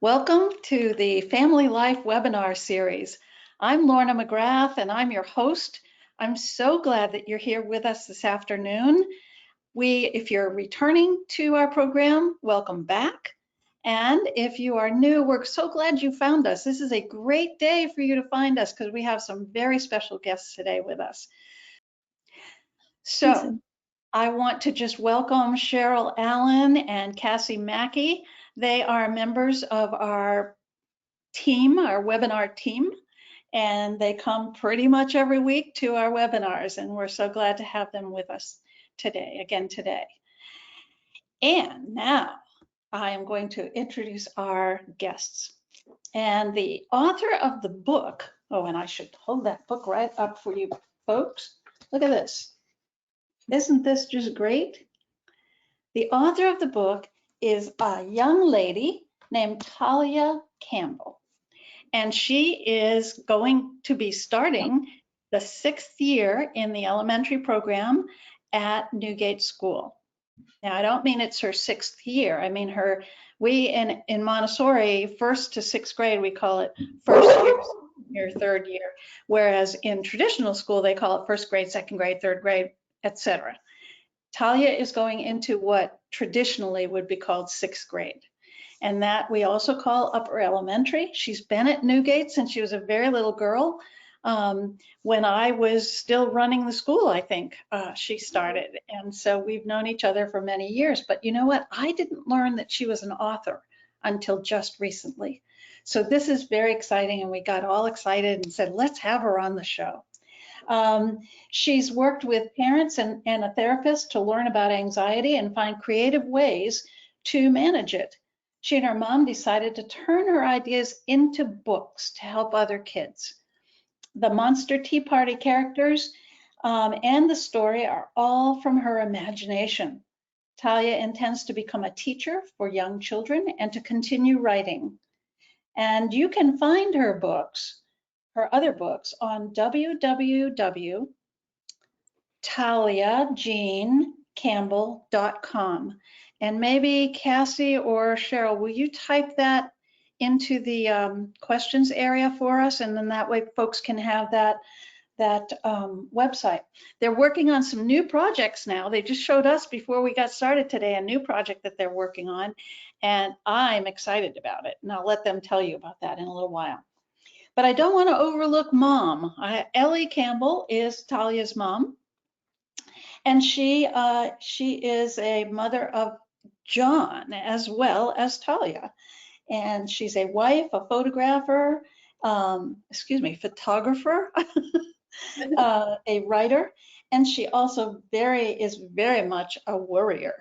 Welcome to the Family Life webinar series. I'm Lorna McGrath and I'm your host. I'm so glad that you're here with us this afternoon. If you're returning to our program, welcome back. And if you are new, we're so glad you found us. This is a great day for you to find us because we have some very special guests today with us. So I want to just welcome Cheryl Allen and Cassie Mackey. They are members of our team, our webinar team, and they come pretty much every week to our webinars, and we're so glad to have them with us today. And now I am going to introduce our guests. And the author of the book, and I should hold that book right up for you folks. Look at this. Isn't this just great? The author of the book is a young lady named Talia Campbell. And she is going to be starting the 6th year in the elementary program at Newgate School. Now, I don't mean it's her 6th year. I mean we in Montessori, 1st to 6th grade, we call it 1st year, 3rd year. Whereas in traditional school, they call it 1st grade, 2nd grade, 3rd grade, etc. Talia is going into what traditionally would be called 6th grade. And that we also call upper elementary. She's been at Newgate since she was a very little girl. When I was still running the school, I think she started. And so we've known each other for many years. But you know what? I didn't learn that she was an author until just recently. So this is very exciting. And we got all excited and said, let's have her on the show. She's worked with parents and a therapist to learn about anxiety and find creative ways to manage it. She and her mom decided to turn her ideas into books to help other kids. The Monster Tea Party characters and the story are all from her imagination. Talia intends to become a teacher for young children and to continue writing. And you can find her other books, on www.taliajeancampbell.com. And maybe Cassie or Cheryl, will you type that into the questions area for us? And then that way folks can have that website. They're working on some new projects now. They just showed us before we got started today a new project that they're working on. And I'm excited about it. And I'll let them tell you about that in a little while. But I don't want to overlook mom. Ellie Campbell is Talia's mom. And she is a mother of John as well as Talia. And she's a wife, a photographer, photographer, a writer, and she also is very much a worrier.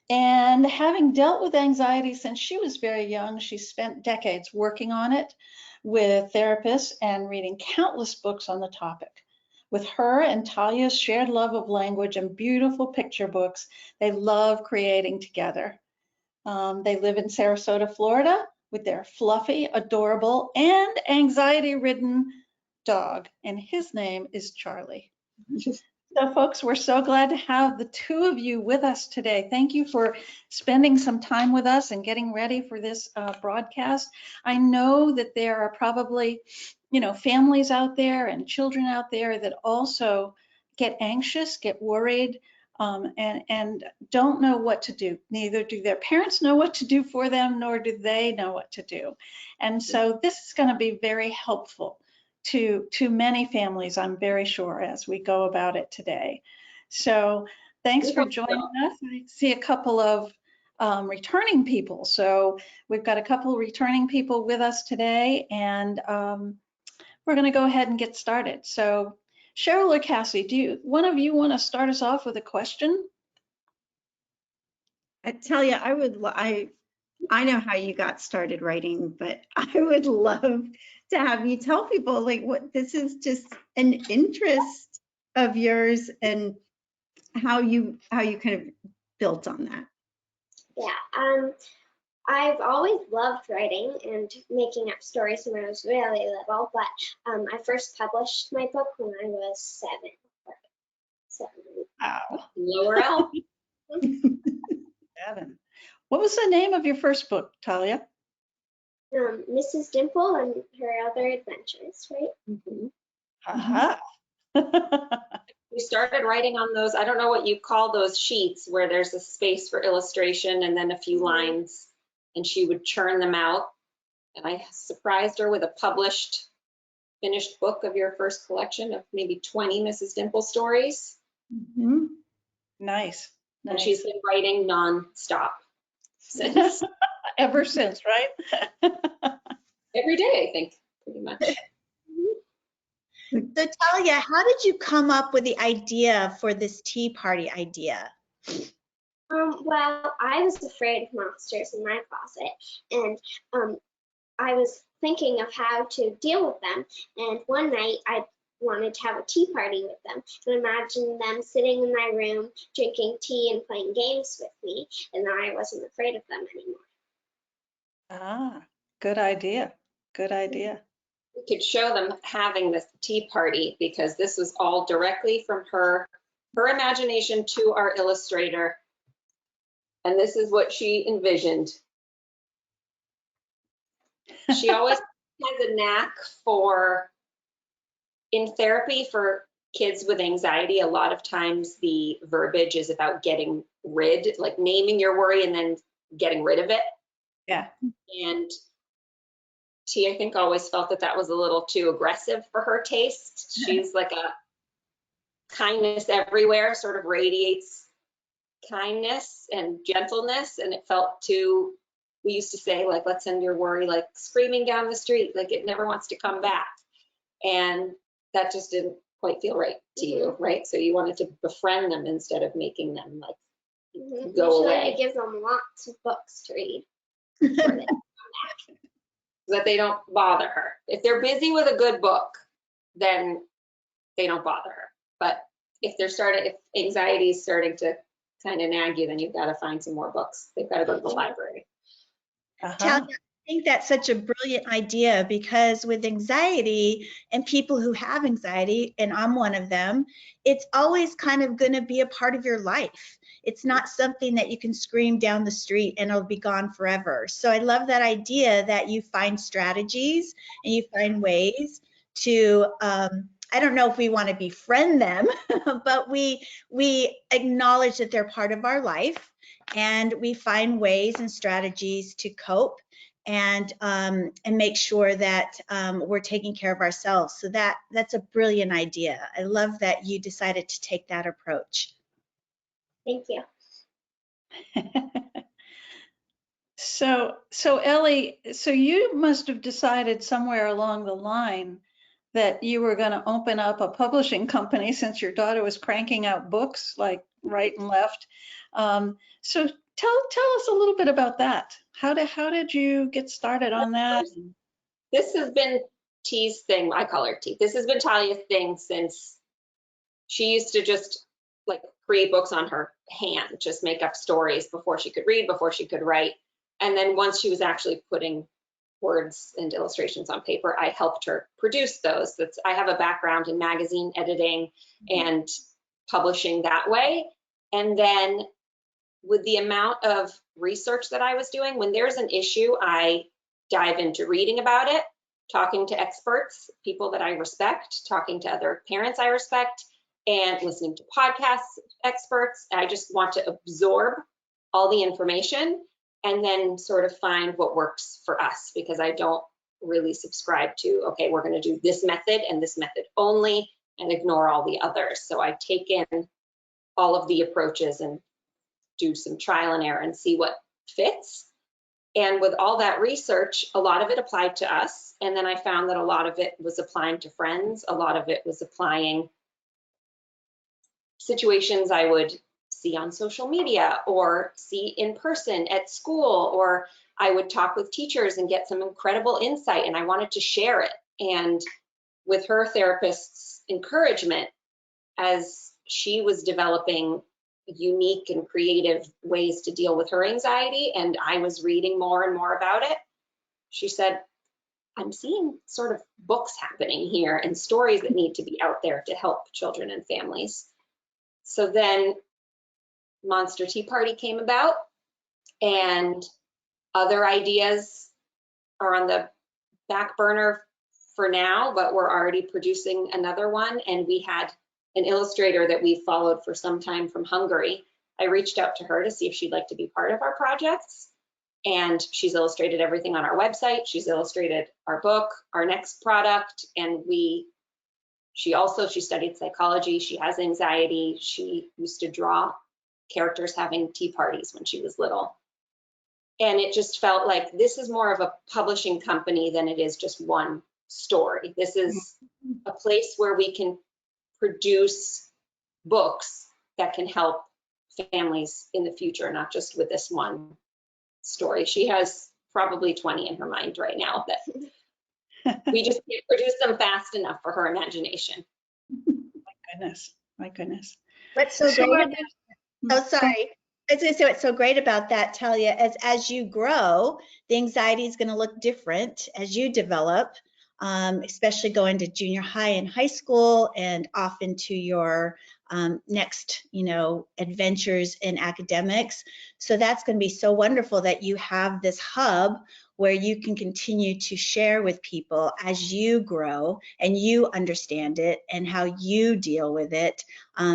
And having dealt with anxiety since she was very young, she spent decades working on it with therapists and reading countless books on the topic. With her and Talia's shared love of language and beautiful picture books, they love creating together. They live in Sarasota, Florida, with their fluffy, adorable, and anxiety-ridden dog, and his name is Charlie. So folks, we're so glad to have the two of you with us today. Thank you for spending some time with us and getting ready for this broadcast. I know that there are probably, families out there and children out there that also get anxious, get worried, and don't know what to do. Neither do their parents know what to do for them, nor do they know what to do. And so this is going to be very helpful to many families, I'm very sure, as we go about it today. So thanks for joining us. I see a couple of returning people. So we've got a couple of returning people with us today, and we're going to go ahead and get started. So Cheryl or Cassie, one of you want to start us off with a question? Talia, I know how you got started writing, but I would love to have you tell people what this is, just an interest of yours and how you kind of built on that. Yeah, I've always loved writing and making up stories when I was really little, but I first published my book when I was 7. So wow. lower up. 7. What was the name of your first book, Talia? Mrs. Dimple and Her Other Adventures, right? Mhm. Aha. We started writing on those, I don't know what you call those sheets where there's a space for illustration and then a few lines, and she would churn them out. And I surprised her with a published, finished book of your first collection of maybe 20 Mrs. Dimple stories. Mhm. Nice. And Nice. she's been writing nonstop since. Ever since, right? Every day, I think, pretty much. So Talia, how did you come up with the idea for this tea party idea? Well, I was afraid of monsters in my closet, and I was thinking of how to deal with them. And one night I wanted to have a tea party with them and imagine them sitting in my room drinking tea and playing games with me, and I wasn't afraid of them anymore. Ah, good idea. Good idea. We could show them having this tea party because this was all directly from her imagination to our illustrator. And this is what she envisioned. She always has a knack for, in therapy for kids with anxiety, a lot of times the verbiage is about getting rid, like naming your worry and then getting rid of it. Yeah. And T, I think, always felt that that was a little too aggressive for her taste. She's like a kindness everywhere, sort of radiates kindness and gentleness, and it felt too, we used to say, like, let's send your worry like screaming down the street, like it never wants to come back. And that just didn't quite feel right to you, right? So you wanted to befriend them instead of making them like go Usually away. I give them lots of books to read before they That they don't bother her. If they're busy with a good book, then they don't bother her. But if anxiety is starting to kind of nag you, then you've got to find some more books. They've got to go to the library. Talia, I think that's such a brilliant idea because with anxiety and people who have anxiety, and I'm one of them, it's always kind of going to be a part of your life. It's not something that you can scream down the street and it'll be gone forever. So I love that idea that you find strategies and you find ways to, I don't know if we want to befriend them, but we acknowledge that they're part of our life and we find ways and strategies to cope and make sure that we're taking care of ourselves. So that's a brilliant idea. I love that you decided to take that approach. Thank you. So Ellie, so you must have decided somewhere along the line that you were going to open up a publishing company since your daughter was cranking out books like right and left. So tell us a little bit about that. How did you get started on that? This has been T's thing. I call her T. This has been Talia's thing since she used to just like create books on her hand, just make up stories before she could read, before she could write. And then once she was actually putting words and illustrations on paper, I helped her produce those. I have a background in magazine editing and publishing that way. And then with the amount of research that I was doing, when there's an issue, I dive into reading about it, talking to experts, people that I respect, talking to other parents I respect, and listening to podcasts, experts. I just want to absorb all the information and then sort of find what works for us, because I don't really subscribe to, okay, we're going to do this method and this method only and ignore all the others. So I take in all of the approaches and do some trial and error and see what fits. And with all that research, a lot of it applied to us. And then I found that a lot of it was applying to friends. A lot of it was applying situations I would see on social media or see in person at school, or I would talk with teachers and get some incredible insight, and I wanted to share it. And with her therapist's encouragement, as she was developing unique and creative ways to deal with her anxiety, and I was reading more and more about it, she said, I'm seeing sort of books happening here and stories that need to be out there to help children and families. So then Monster Tea Party came about, And other ideas are on the back burner for now, but we're already producing another one. And we had an illustrator that we followed for some time from Hungary. I reached out to her to see if she'd like to be part of our projects. And she's illustrated everything on our website. She's illustrated our book, our next product. And she studied psychology. She has anxiety. She used to draw characters having tea parties when she was little. And it just felt like this is more of a publishing company than it is just one story. This is a place where we can produce books that can help families in the future, not just with this one story. She has probably 20 in her mind right now that we just can't produce them fast enough for her imagination. My goodness. What's so great about, oh, sorry. I was going to say what's so great about that, Talia, is as you grow, the anxiety is going to look different as you develop, especially going to junior high and high school and off into your next, adventures in academics. So that's going to be so wonderful that you have this hub where you can continue to share with people as you grow and you understand it and how you deal with it.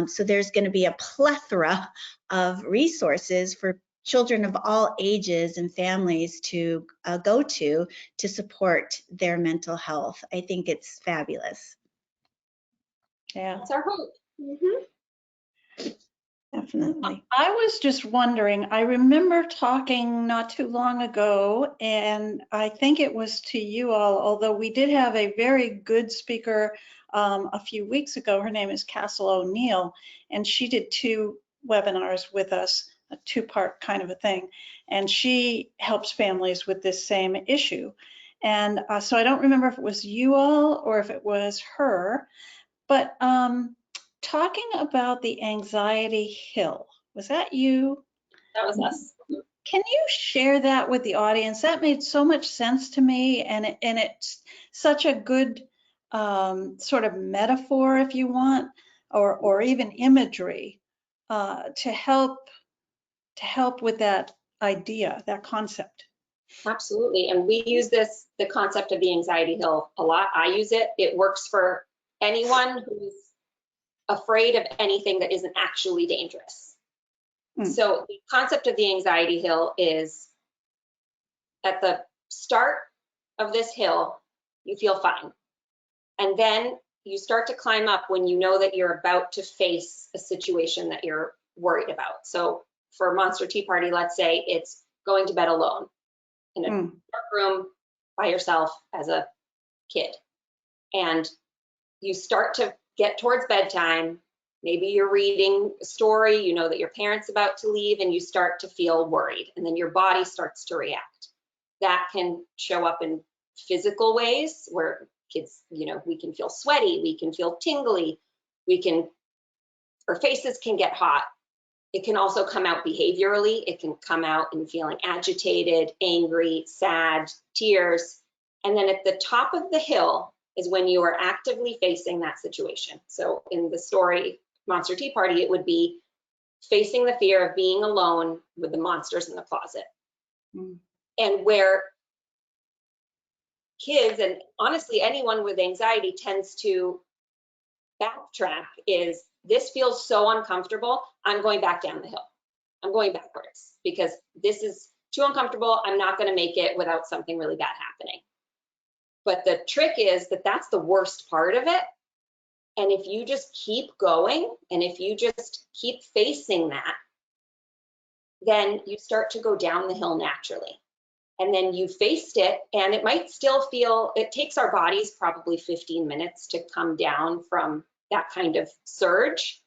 So there's going to be a plethora of resources for children of all ages and families to go to support their mental health. I think it's fabulous. Yeah, That's our hope. Definitely. I was just wondering, I remember talking not too long ago, and I think it was to you all, although we did have a very good speaker a few weeks ago. Her name is Castle O'Neill, and she did 2 webinars with us, a 2-part kind of a thing, and she helps families with this same issue. And so I don't remember if it was you all or if it was her, but talking about the anxiety hill, was that you? That was us. Can you share that with the audience? That made so much sense to me, and it's such a good sort of metaphor, if you want, or even imagery to help with that idea, that concept. Absolutely. And we use the concept of the anxiety hill a lot. I use it. It works for anyone who's afraid of anything that isn't actually dangerous. So the concept of the anxiety hill is at the start of this hill, you feel fine. And then you start to climb up when you know that you're about to face a situation that you're worried about. So for Monster Tea Party, let's say it's going to bed alone in a dark room by yourself as a kid. And you start to get towards bedtime. Maybe you're reading a story, you know that your parent's about to leave, and you start to feel worried, and then your body starts to react. That can show up in physical ways where kids, we can feel sweaty, we can feel tingly, our faces can get hot. It can also come out behaviorally. It can come out in feeling agitated, angry, sad, tears. And then at the top of the hill is when you are actively facing that situation. So in the story, Monster Tea Party, it would be facing the fear of being alone with the monsters in the closet. And where kids, and honestly anyone with anxiety, tends to backtrack is, this feels so uncomfortable, I'm going back down the hill. I'm going backwards because this is too uncomfortable. I'm not going to make it without something really bad happening. But the trick is that that's the worst part of it. And if you just keep going, and if you just keep facing that, then you start to go down the hill naturally. And then you faced it, and it might still feel, it takes our bodies probably 15 minutes to come down from that kind of surge.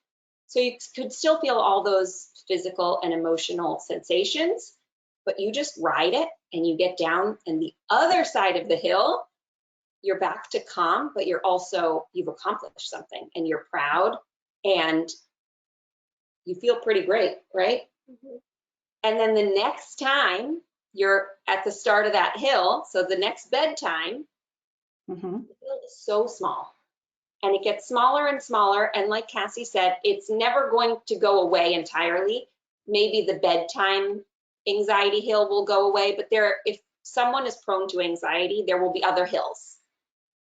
So you could still feel all those physical and emotional sensations, but you just ride it and you get down, and the other side of the hill, you're back to calm, but you've accomplished something, and you're proud, and you feel pretty great, right? And then the next time you're at the start of that hill, so the next bedtime, the hill is so small, and it gets smaller and smaller. And like Cassie said, it's never going to go away entirely. Maybe the bedtime anxiety hill will go away, but if someone is prone to anxiety, there will be other hills.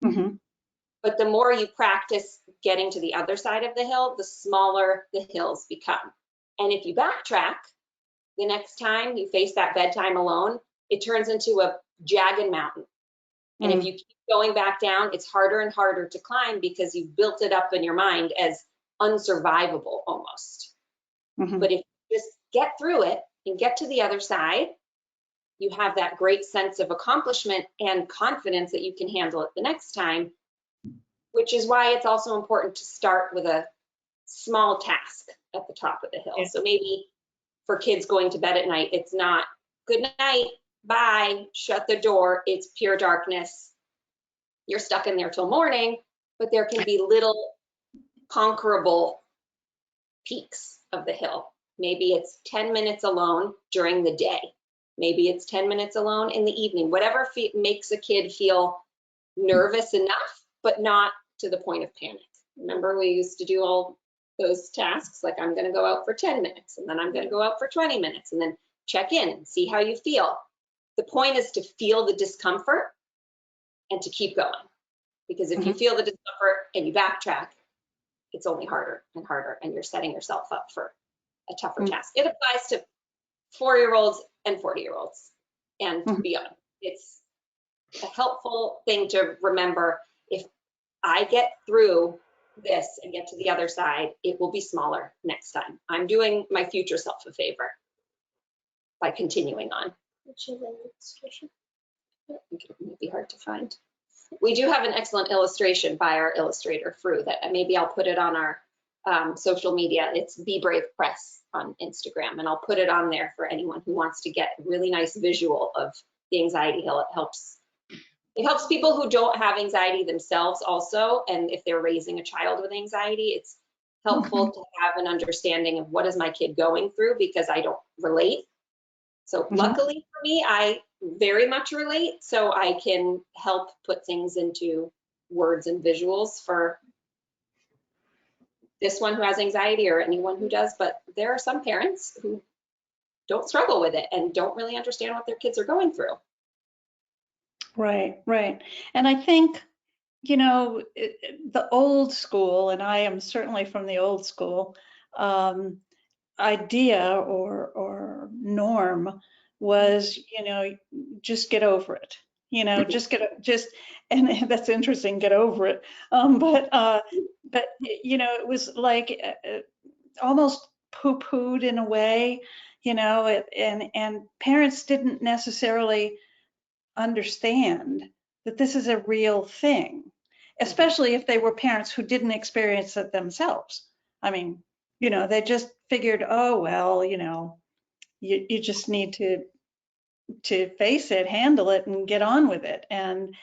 Mhm. But the more you practice getting to the other side of the hill, the smaller the hills become. And if you backtrack, the next time you face that bedtime alone, it turns into a jagged mountain. And if you keep going back down, it's harder and harder to climb because you've built it up in your mind as unsurvivable almost. Mhm. But if you just get through it and get to the other side, you have that great sense of accomplishment and confidence that you can handle it the next time, which is why it's also important to start with a small task at the top of the hill. Yeah. So maybe for kids going to bed at night, it's not good night, bye, shut the door, it's pure darkness. You're stuck in there till morning, but there can be little conquerable peaks of the hill. Maybe it's 10 minutes alone during the day. Maybe it's 10 minutes alone in the evening, whatever makes a kid feel nervous enough, but not to the point of panic. Remember, we used to do all those tasks, like I'm going to go out for 10 minutes, and then I'm going to go out for 20 minutes, and then check in and see how you feel. The point is to feel the discomfort and to keep going. Because if you feel the discomfort and you backtrack, it's only harder and harder, and you're setting yourself up for a tougher task. It applies to 4-year-olds and 40-year-olds and beyond. It's a helpful thing to remember. If I get through this and get to the other side, it will be smaller next time. I'm doing my future self a favor by continuing on. Which is an illustration. I think it might be hard to find. We do have an excellent illustration by our illustrator, Fru, that maybe I'll put it on our social media. It's Be Brave Press on Instagram, and I'll put it on there for anyone who wants to get a really nice visual of the anxiety hill. It helps people who don't have anxiety themselves also, and if they're raising a child with anxiety, it's helpful to have an understanding of what is my kid going through, because I don't relate. So luckily for me, I very much relate, so I can help put things into words and visuals for this one who has anxiety or anyone who does. But there are some parents who don't struggle with it and don't really understand what their kids are going through. Right, right. And I think, you know, the old school, and I am certainly from the old school, idea or norm was, you know, just get over it. You know, and that's interesting, get over it. But you know, it was like almost poo-pooed in a way, you know, and parents didn't necessarily understand that this is a real thing, especially if they were parents who didn't experience it themselves. I mean, you know, they just figured, oh, well, you know, you just need to face it, handle it, and get on with it. And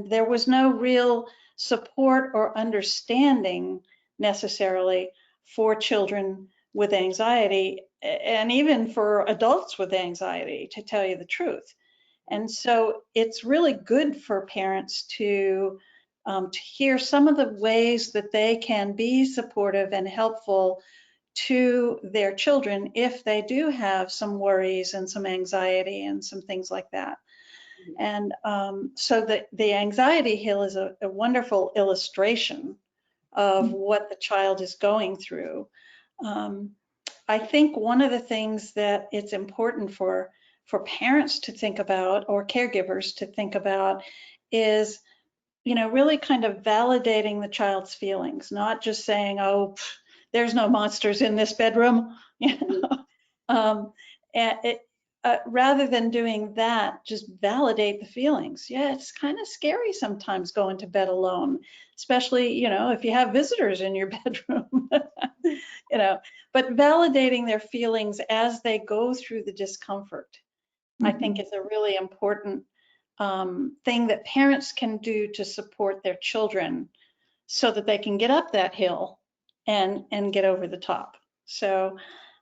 there was no real support or understanding necessarily for children with anxiety, and even for adults with anxiety, to tell you the truth. And so it's really good for parents to hear some of the ways that they can be supportive and helpful to their children if they do have some worries and some anxiety and some things like that. And so the anxiety hill is a wonderful illustration of what the child is going through. I think one of the things that it's important for parents to think about, or caregivers to think about, is, you know, really kind of validating the child's feelings, not just saying, oh, there's no monsters in this bedroom, you know. Rather than doing that, just validate the feelings. Yeah, it's kind of scary sometimes going to bed alone, especially, you know, if you have visitors in your bedroom, you know, but validating their feelings as they go through the discomfort, I think is a really important thing that parents can do to support their children so that they can get up that hill and get over the top. So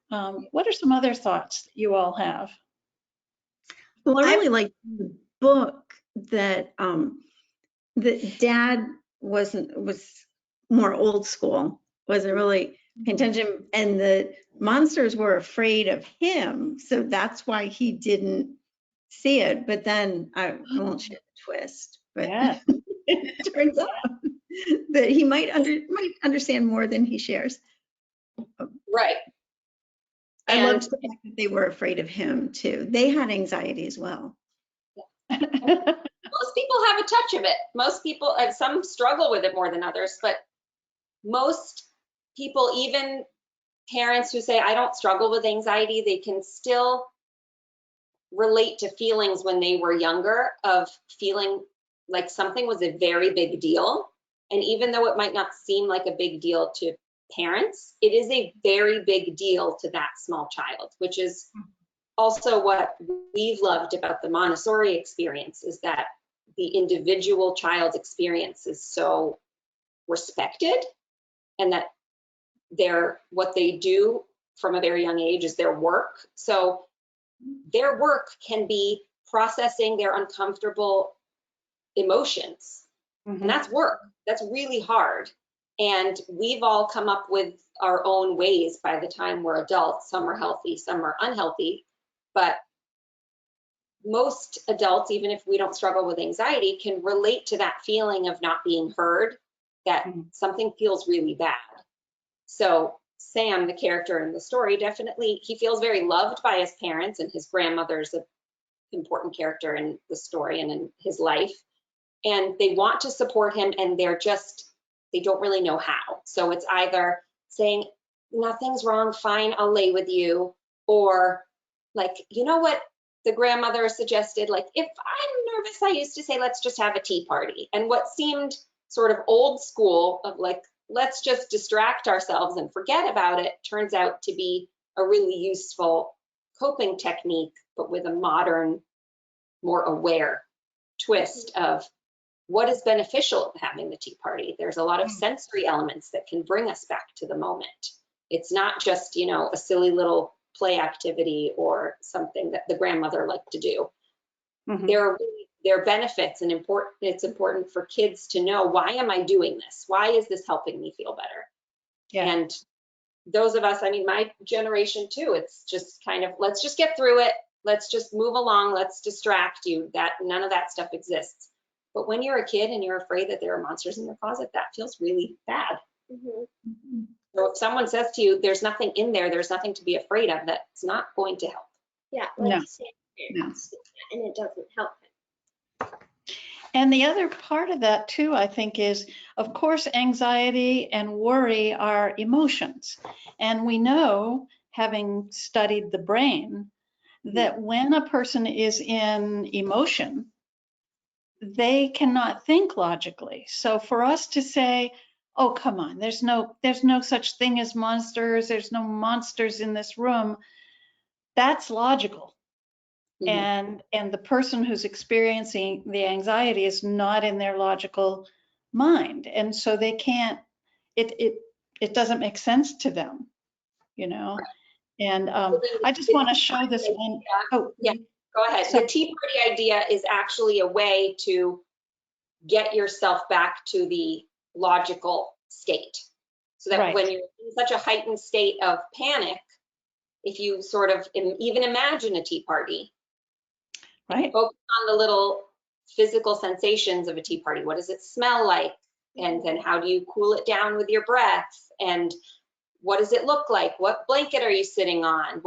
what are some other thoughts that you all have? Well, I really like the book that Dad was more old school, wasn't really attention, and the monsters were afraid of him, so that's why he didn't see it. But then I won't share the twist, but Yeah. it turns out that he might understand more than he shares. Right. I And loved the fact that they were afraid of him too. They had anxiety as well. most people have a touch of it. Most people, and some struggle with it more than others, but most people, even parents who say, I don't struggle with anxiety, they can still relate to feelings when they were younger of feeling like something was a very big deal. And even though it might not seem like a big deal to parents, it is a very big deal to that small child, which is also what we've loved about the Montessori experience, is that the individual child's experience is so respected, and that what they do from a very young age is their work. So their work can be processing their uncomfortable emotions. And that's work. That's really hard. And we've all come up with our own ways by the time we're adults. Some are healthy, some are unhealthy. But most adults, even if we don't struggle with anxiety, can relate to that feeling of not being heard, that something feels really bad. So Sam, the character in the story, definitely, he feels very loved by his parents, and his grandmother's an important character in the story and in his life. And they want to support him, and they don't really know how. So it's either saying, nothing's wrong, fine, I'll lay with you. Or like, you know what the grandmother suggested? Like, if I'm nervous, I used to say, let's just have a tea party. And what seemed sort of old school of like, let's just distract ourselves and forget about it, turns out to be a really useful coping technique, but with a modern, more aware twist of what is beneficial of having the tea party. There's a lot of sensory elements that can bring us back to the moment. It's not just, a silly little play activity or something that the grandmother liked to do. There are benefits, and it's important for kids to know, why am I doing this? Why is this helping me feel better? Yeah. And those of us, my generation too, it's just kind of, let's just get through it. Let's just move along. Let's distract you. That none of that stuff exists. But when you're a kid and you're afraid that there are monsters in your closet, that feels really bad. So if someone says to you, there's nothing in there, there's nothing to be afraid of, that's not going to help. Yeah, No. like and it doesn't help him. And the other part of that too, I think, is, of course, anxiety and worry are emotions. And we know, having studied the brain, that when a person is in emotion, they cannot think logically. So for us to say, oh, come on, there's no such thing as monsters, there's no monsters in this room, that's logical. And the person who's experiencing the anxiety is not in their logical mind. And so they can't, it doesn't make sense to them, And I just want to show this one. Oh, yeah, go ahead. So, the tea party idea is actually a way to get yourself back to the logical state. So that when you're in such a heightened state of panic, if you sort of even imagine a tea party, right, focus on the little physical sensations of a tea party. What does it smell like? And then how do you cool it down with your breath? And what does it look like? What blanket are you sitting on?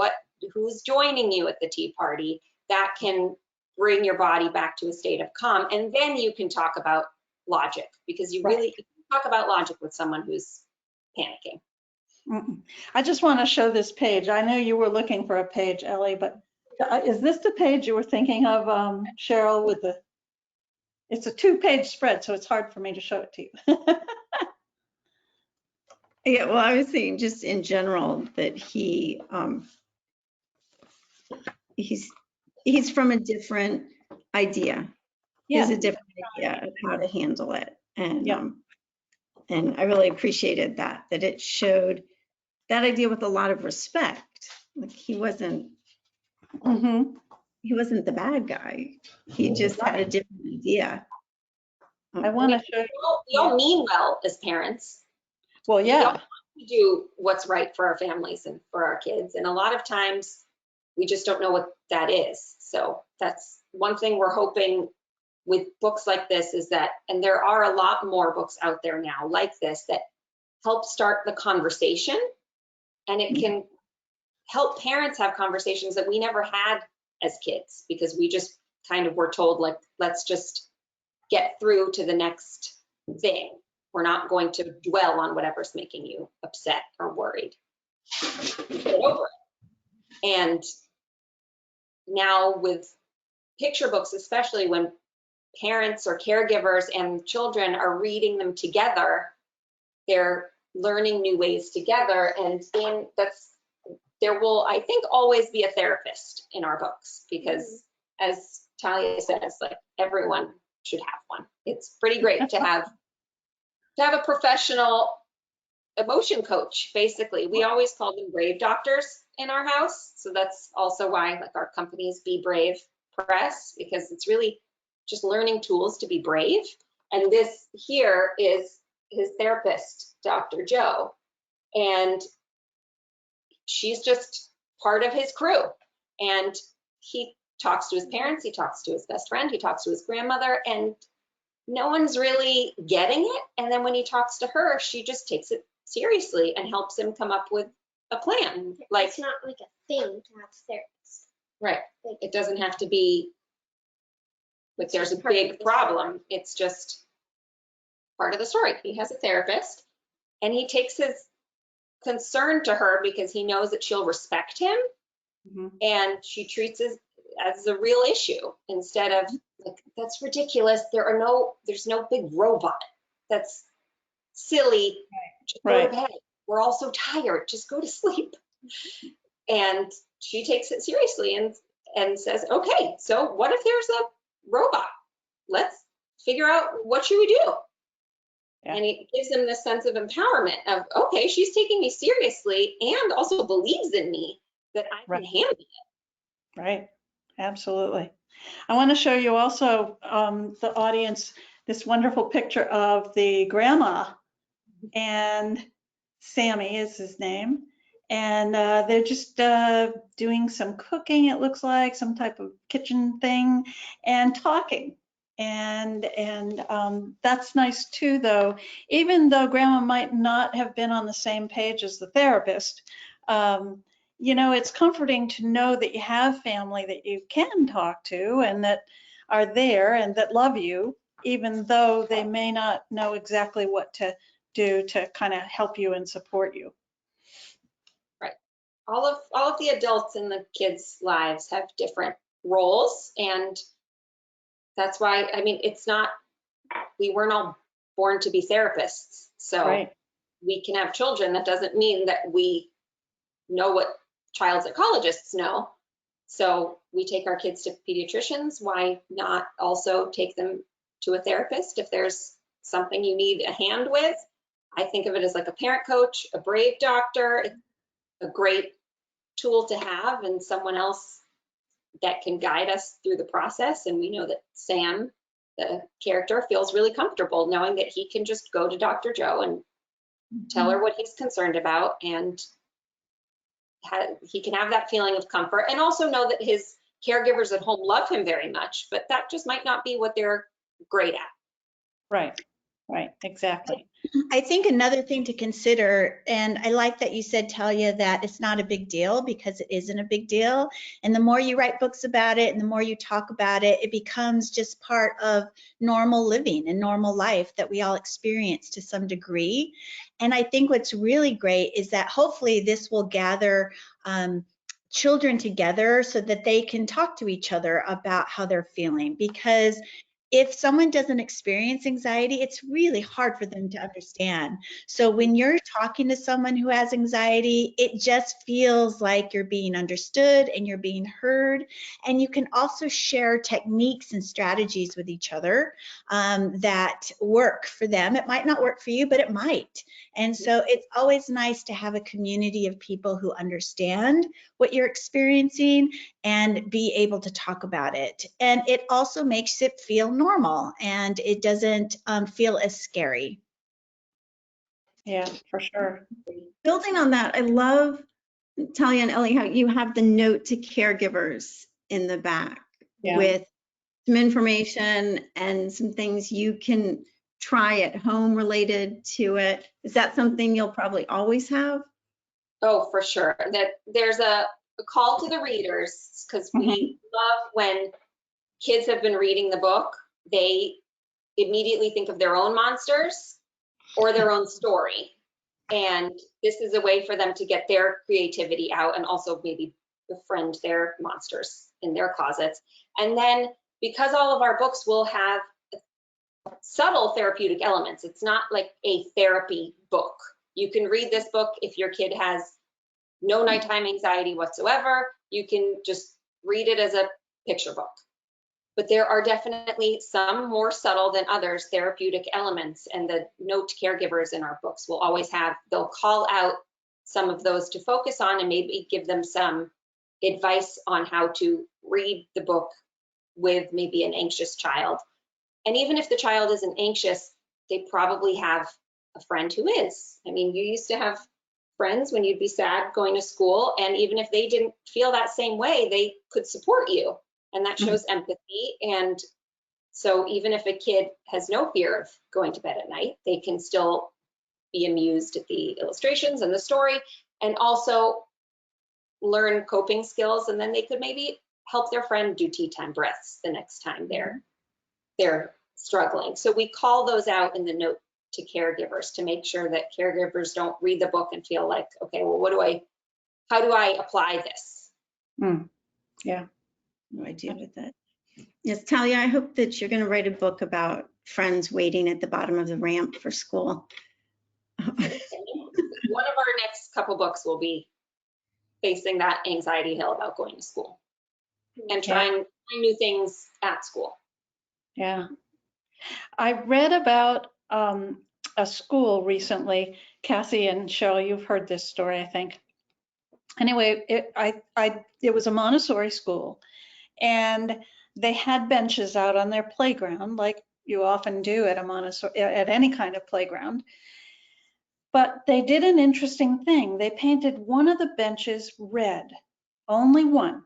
Who's joining you at the tea party? That can bring your body back to a state of calm. And then you can talk about logic, because you really talk about logic with someone who's panicking. I just want to show this page. I know you were looking for a page, Ellie, but is this the page you were thinking of, Cheryl, it's a 2-page spread, so it's hard for me to show it to you. Yeah, well, I was saying just in general that he's from a different idea. He has a different idea of how to handle it. And and I really appreciated that it showed that idea with a lot of respect. Like he wasn't the bad guy. He just had a different idea. I want to show you. We all mean well as parents. Well, yeah. We do what's right for our families and for our kids. And a lot of times we just don't know what that is. So that's one thing we're hoping with books like this is that, and there are a lot more books out there now like this that help start the conversation, and it can help parents have conversations that we never had as kids because we just kind of were told, like, let's just get through to the next thing. We're not going to dwell on whatever's making you upset or worried. Get over it. And now with picture books, especially when parents or caregivers and children are reading them together, they're learning new ways together. And there will, I think, always be a therapist in our books because, as Talia says, like, everyone should have one. It's pretty great to have a professional emotion coach. Basically, we always call them brave doctors in our house. So that's also why, like, our company is Be Brave Press, because it's really just learning tools to be brave. And this here is his therapist, Dr. Joe, and she's just part of his crew. And he talks to his parents, he talks to his best friend, he talks to his grandmother, and no one's really getting it. And then when he talks to her, she just takes it seriously and helps him come up with a plan. Like, it's not like a thing to have therapist. right. Like, It doesn't have to be like there's a part of big the problem. It's just part of the story. He has a therapist and he takes his concern to her because he knows that she'll respect him, and she treats it as a real issue instead of like, that's ridiculous. There's no big robot. That's silly. Just go to bed. We're all so tired. Just go to sleep. And she takes it seriously and says, okay, so what if there's a robot? Let's figure out what should we do. Yeah. And it gives them this sense of empowerment of, okay, she's taking me seriously and also believes in me that I can handle it. Right, absolutely. I want to show you also, the audience, this wonderful picture of the grandma, and Sammy is his name. And they're just doing some cooking, it looks like, some type of kitchen thing, and talking. And that's nice too, though. Even though grandma might not have been on the same page as the therapist, you know, it's comforting to know that you have family that you can talk to and that are there and that love you, even though they may not know exactly what to do to kind of help you and support you. Right. All of the adults in the kids' lives have different roles, and that's why, I mean, it's not, we weren't all born to be therapists. So we can have children. That doesn't mean that we know what child psychologists know. So we take our kids to pediatricians. Why not also take them to a therapist if there's something you need a hand with? I think of it as like a parent coach, a brave doctor. It's a great tool to have, and someone else that can guide us through the process. And we know that Sam, the character, feels really comfortable knowing that he can just go to Dr. Joe and tell her what he's concerned about, and he can have that feeling of comfort, and also know that his caregivers at home love him very much, but that just might not be what they're great at. Right, exactly. I think another thing to consider, and I like that you said, Talia, that it's not a big deal, because it isn't a big deal. And the more you write books about it and the more you talk about it, it becomes just part of normal living and normal life that we all experience to some degree. And I think what's really great is that hopefully this will gather children together so that they can talk to each other about how they're feeling, because if someone doesn't experience anxiety, it's really hard for them to understand. So when you're talking to someone who has anxiety, it just feels like you're being understood and you're being heard. And you can also share techniques and strategies with each other that work for them. It might not work for you, but it might. And so it's always nice to have a community of people who understand what you're experiencing and be able to talk about it. And it also makes it feel normal, and it doesn't feel as scary. Yeah, for sure. Building on that, I love, Talia and Ellie, how you have the note to caregivers in the back Yeah. with some information and some things you can try at home related to it. Is that something you'll probably always have? Oh, for sure. That there's a call to the readers, because we love when kids have been reading the book, they immediately think of their own monsters or their own story. And this is a way for them to get their creativity out and also maybe befriend their monsters in their closets. And then because all of our books will have subtle therapeutic elements, it's not like a therapy book. You can read this book if your kid has no nighttime anxiety whatsoever. You can just read it as a picture book. But there are definitely some more subtle than others therapeutic elements, and the note caregivers in our books will always have, they'll call out some of those to focus on and maybe give them some advice on how to read the book with maybe an anxious child. And even if the child isn't anxious, they probably have a friend who is. I mean, you used to have friends when you'd be sad going to school, and even if they didn't feel that same way, they could support you. And that shows empathy. And so even if a kid has no fear of going to bed at night, they can still be amused at the illustrations and the story, and also learn coping skills. And then they could maybe help their friend do tea time breaths the next time they're struggling. So we call those out in the note to caregivers to make sure that caregivers don't read the book and feel like, okay, well, how do I apply this? Yeah. No idea with that. Yes, Talia, I hope that you're going to write a book about friends waiting at the bottom of the ramp for school. One of our next couple books will be facing that anxiety hill about going to school and trying new things at school. Yeah. I read about a school recently. Cassie and Cheryl, you've heard this story, I think. Anyway, it was a Montessori school, and they had benches out on their playground, like you often do at a Montessori, at any kind of playground. But they did an interesting thing. They painted one of the benches red, only one.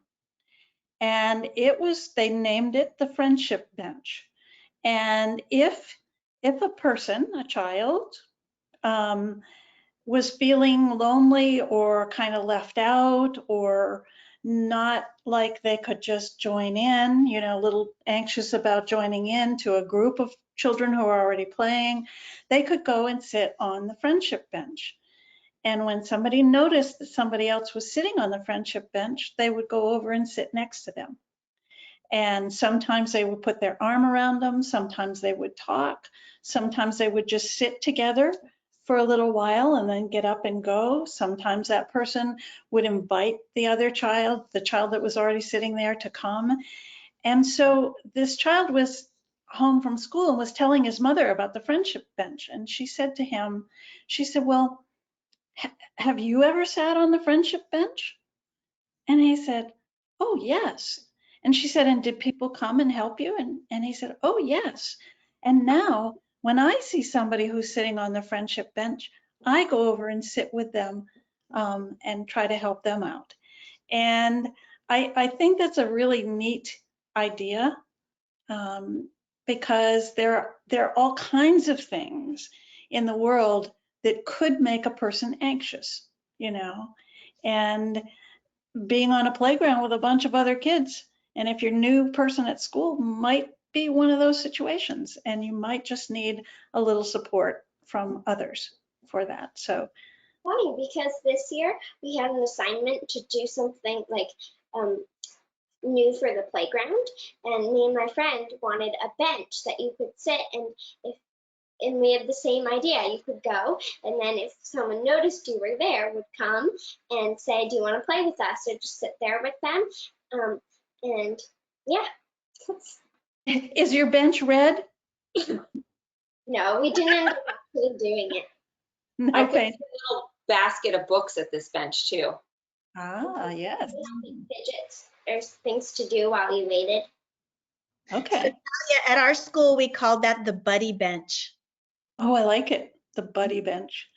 And they named it the friendship bench. And if a person, a child, was feeling lonely or kind of left out or not like they could just join in, a little anxious about joining in to a group of children who are already playing, they could go and sit on the friendship bench. And when somebody noticed that somebody else was sitting on the friendship bench, they would go over and sit next to them. And sometimes they would put their arm around them. Sometimes they would talk. Sometimes they would just sit together for a little while and then get up and go. Sometimes that person would invite the other child, the child that was already sitting there, to come. And so this child was home from school and was telling his mother about the friendship bench. And she said to him, she said, well, have you ever sat on the friendship bench? And he said, oh, yes. And she said, and did people come and help you? And he said, oh, yes. And now when I see somebody who's sitting on the friendship bench, I go over and sit with them and try to help them out. And I think that's a really neat idea because there are all kinds of things in the world that could make a person anxious, and being on a playground with a bunch of other kids. And if you're a new person at school, might be one of those situations, and you might just need a little support from others for that. So funny, because this year we had an assignment to do something like new for the playground, and me and my friend wanted a bench that you could sit, and we had the same idea. You could go, and then if someone noticed you were there, would come and say, do you want to play with us? Or just sit there with them. And yeah. is your bench red? No, we didn't end up actually doing it. I put a little basket of books at this bench too. Ah, yes. Fidgets. There's things to do while you waited. Okay. Yeah, at our school, we called that the buddy bench. Oh, I like it. The buddy bench.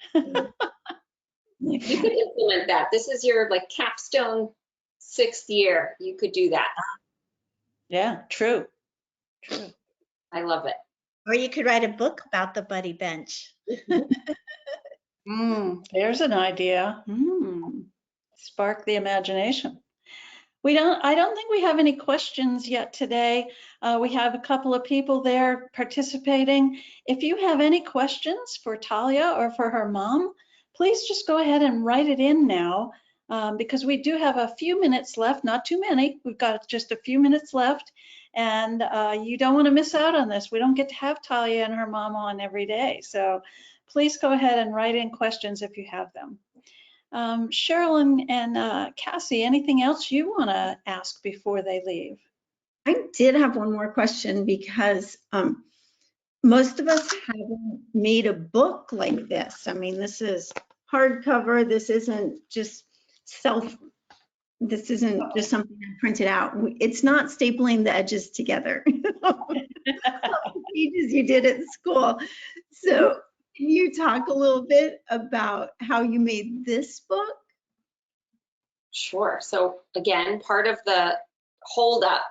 You could implement that. This is your like capstone 6th year. You could do that. Yeah, true. True. I love it. Or you could write a book about the buddy bench. There's an idea. Spark the imagination. I don't think we have any questions yet today. We have a couple of people there participating. If you have any questions for Talia or for her mom, please just go ahead and write it in now, because we do have a few minutes left, not too many. We've got just a few minutes left, and you don't want to miss out on this. We don't get to have Talia and her mom on every day. So please go ahead and write in questions if you have them. Cheryl and Cassie, anything else you want to ask before they leave? I did have one more question, because most of us haven't made a book like this. I mean, this is hardcover. This isn't just this isn't just something I printed out. It's not stapling the edges together. Pages you did at school. So can you talk a little bit about how you made this book? Sure. So again, part of the holdup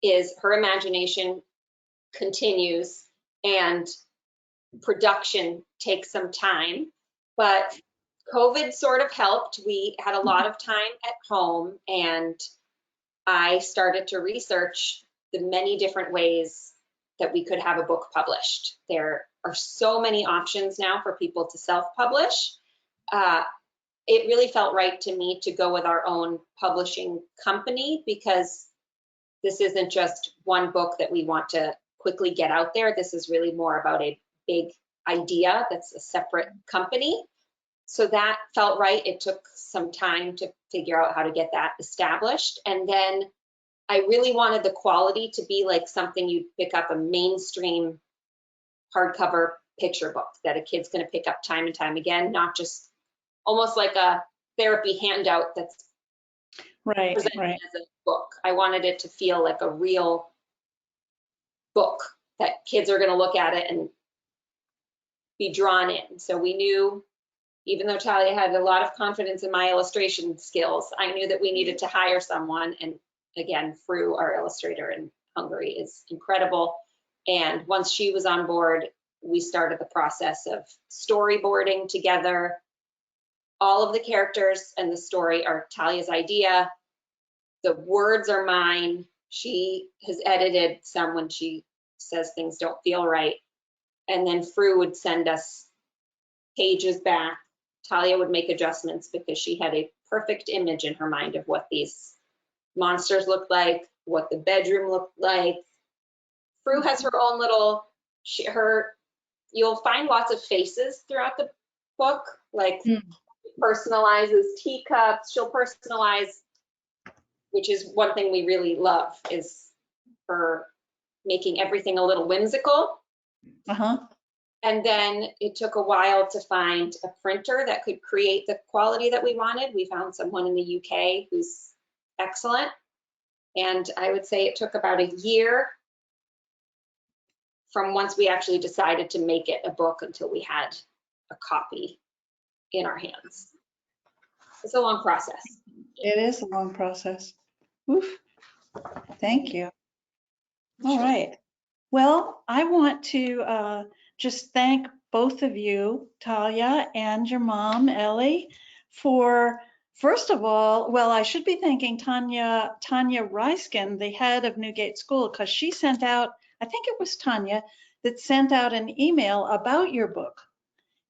is her imagination continues and production takes some time, but COVID sort of helped. We had a lot of time at home, and I started to research the many different ways that we could have a book published. There are so many options now for people to self-publish. It really felt right to me to go with our own publishing company, because this isn't just one book that we want to quickly get out there. This is really more about a big idea that's a separate company. So that felt right. It took some time to figure out how to get that established. And then I really wanted the quality to be like something you'd pick up, a mainstream hardcover picture book that a kid's going to pick up time and time again, not just almost like a therapy handout that's presented as a book. I wanted it to feel like a real book that kids are going to look at it and be drawn in. So we knew, even though Talia had a lot of confidence in my illustration skills, I knew that we needed to hire someone. And again, Fru, our illustrator in Hungary, is incredible. And once she was on board, we started the process of storyboarding together. All of the characters and the story are Talia's idea. The words are mine. She has edited some when she says things don't feel right. And then Fru would send us pages back. Talia would make adjustments because she had a perfect image in her mind of what these monsters looked like, what the bedroom looked like. Fru has her own little, you'll find lots of faces throughout the book, like personalizes teacups. She'll personalize, which is one thing we really love, is her making everything a little whimsical. And then it took a while to find a printer that could create the quality that we wanted. We found someone in the UK who's excellent. And I would say it took about a year from once we actually decided to make it a book until we had a copy in our hands. It's a long process. It is a long process. Oof. Thank you. All right. Well, I want to just thank both of you, Talia and your mom, Ellie, for, first of all, well, I should be thanking Tanya Reiskin, the head of Newgate School, because she sent out, I think it was Tanya, that sent out an email about your book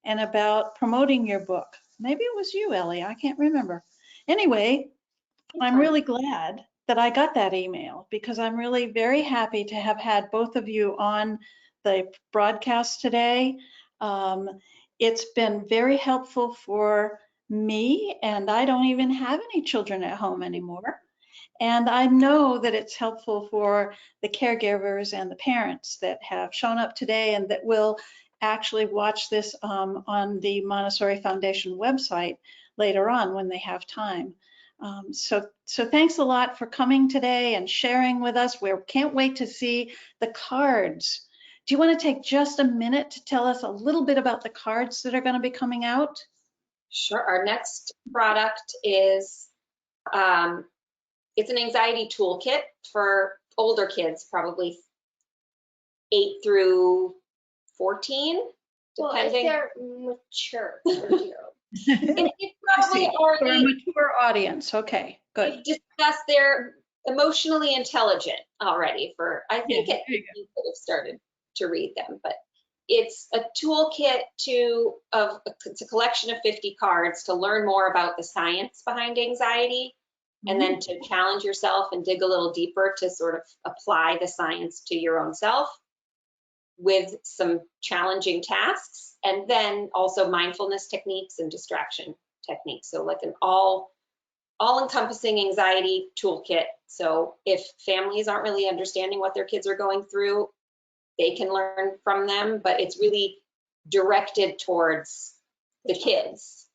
and about promoting your book. Maybe it was you, Ellie, I can't remember. Anyway, I'm really glad that I got that email, because I'm really very happy to have had both of you on the broadcast today. It's been very helpful for me, and I don't even have any children at home anymore. And I know that it's helpful for the caregivers and the parents that have shown up today and that will actually watch this on the Montessori Foundation website later on when they have time. So thanks a lot for coming today and sharing with us. We can't wait to see the cards do you want to take just a minute to tell us a little bit about the cards that are going to be coming out? Sure. Our next product is, it's an anxiety toolkit for older kids, probably 8 through 14, Well, if depending. they're mature 4-year-olds. It's I see. probably For a already mature audience. Okay, good. discussed. They're emotionally intelligent already. For I think Yeah, it there you you could have started to read them, but it's a toolkit it's a collection of 50 cards to learn more about the science behind anxiety, and then to challenge yourself and dig a little deeper to sort of apply the science to your own self with some challenging tasks, and then also mindfulness techniques and distraction techniques. So like an all-encompassing anxiety toolkit. So if families aren't really understanding what their kids are going through, they can learn from them, but it's really directed towards the kids.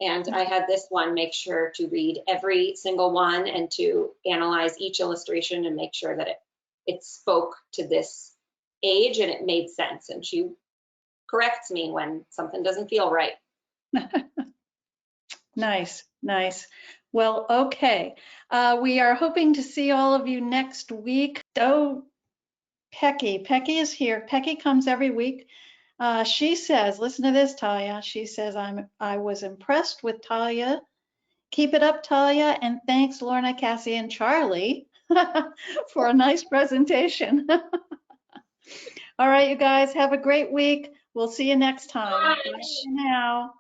And I had this one make sure to read every single one and to analyze each illustration and make sure that it spoke to this age and it made sense. And she corrects me when something doesn't feel right. Nice, nice. Well, okay. We are hoping to see all of you next week. Oh, Pecky is here. Pecky comes every week. She says, listen to this, Talia. She says, I was impressed with Talia. Keep it up, Talia. And thanks, Lorna, Cassie, and Charlie for a nice presentation. All right, you guys, have a great week. We'll see you next time. Bye for now.